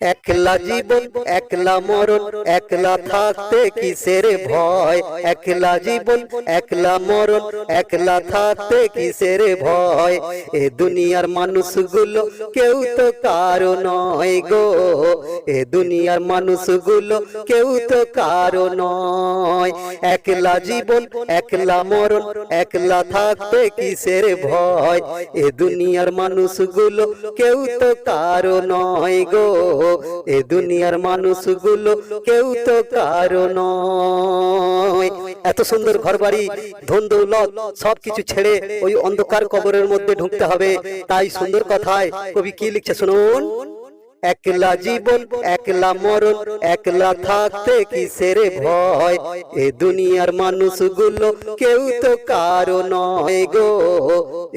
একলা জীবন একলা মরণ, একলা থাকতে কিসের ভয়। একলা জীবন একলা মরণ, একলা থাকতে কিসের ভয়। এ দুনিয়ার মানুষগুলো কেউ তো কারো নয় গো, এ দুনিয়ার মানুষগুলো কেউ তো কারো নয়। একলা জীবন একলা মরণ, একলা থাকতে কিসের ভয়। এ দুনিয়ার মানুষগুলো কেউ তো কারো নয় গো, এ দুনিয়ার মানুষগুলো কেউ তো কারো নয়। এত সুন্দর ঘরবাড়ি, ধন দৌলত সবকিছু ছেড়ে ওই অন্ধকার কবরের মধ্যে ঢুকতে হবে। তাই সুন্দর কথায় কবি কি লিখছে শুনুন। একলা জীবন একলা মরণ, একলা থাকতে কিসের ভয়। এ দুনিয়ার মানুষগুলো কেউ তো কারো নয় গো,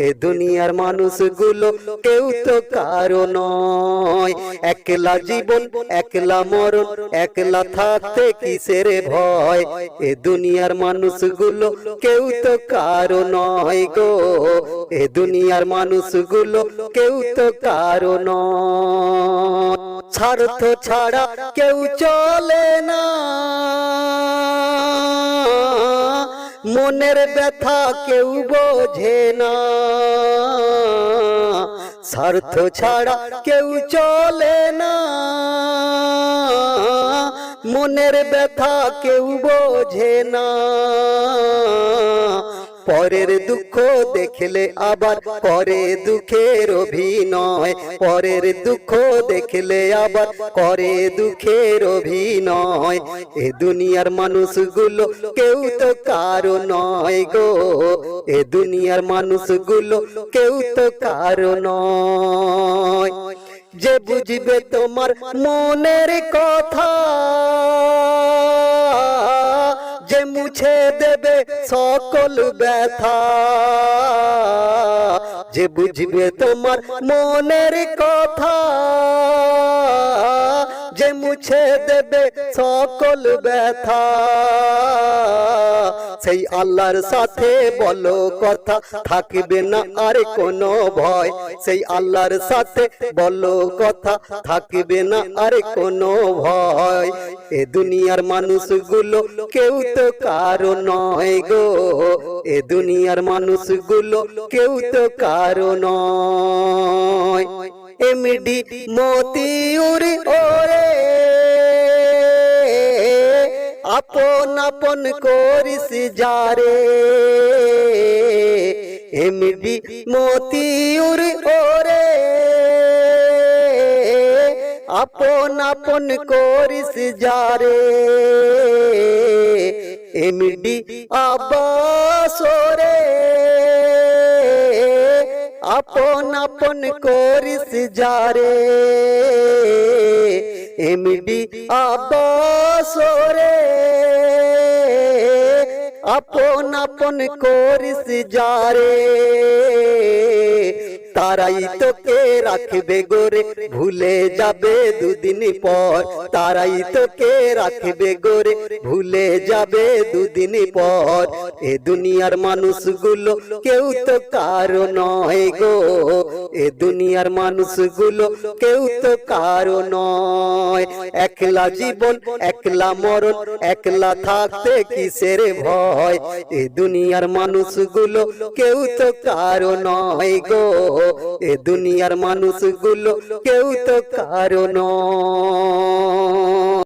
এ দুনিয়ার মানুষগুলো কেউ তো কারো নয়। একলা জীবন একলা মরণ, একলা থাকতে কিসের ভয়। এ দুনিয়ার মানুষগুলো কেউ তো কারো নয় গো, এ দুনিয়ার মানুষগুলো কেউ তো কারো নয়। স্বার্থ ছাড়া কেউ চলে না, মনের ব্যথা কেউ বোঝে না। স্বার্থ ছাড়া কেউ চলে না, মনের ব্যথা কেউ বোঝে না। পরের দুঃখ দেখলে আবার করে দুঃখের অভিনয়, পরের দুঃখ দেখলে আবার করে দুঃখের অভিনয়। এ দুনিয়ার মানুষগুলো কেউ তো কারো নয় গো, এ দুনিয়ার মানুষগুলো কেউ তো কারো নয়। যে বুঝবে তোমার মনের কথা, যে মুছে দেবে সকল ব্যথা। যে বুঝবে তোমার মনের কথা, যে মুছে দেবে সকল ব্যথা। সেই আল্লাহর সাথে বলো কথা, থাকবে না আর কোনো ভয়। সেই আল্লাহর সাথে বলো কথা, থাকবে না আর কোনো ভয়। এ দুনিয়ার মানুষগুলো কেউ তো কারো নয় গো, এ দুনিয়ার মানুষগুলো কেউ তো কারো নয়। এমডি মতিউর ওরে আপন আপন করিস যারে। এমডি মতিউর ওরে আপন আপন করিস যারে। এমডি আব্বাস ওরে আপন আপন করিস যারে। এমডি আব্বাস ওরে আপন আপন করিস যারে। তারাই তোকে রাখবে গোরে, ভুলে যাবে দুদিন পর। তারাই তোকে রাখবে গোরে, ভুলে যাবে দুদিন পর। এ দুনিয়ার মানুষগুলো কেউ তো কারো নয় গো, এ দুনিয়ার মানুষগুলো কেউ তো কারো নয়। একলা জীবন একলা মরণ, একলা থাকতে কিসের ভয়। এ দুনিয়ার মানুষগুলো কেউ তো কারো নয় গো, এ দুনিয়ার মানুষগুলো কেউ তো কারো নয়।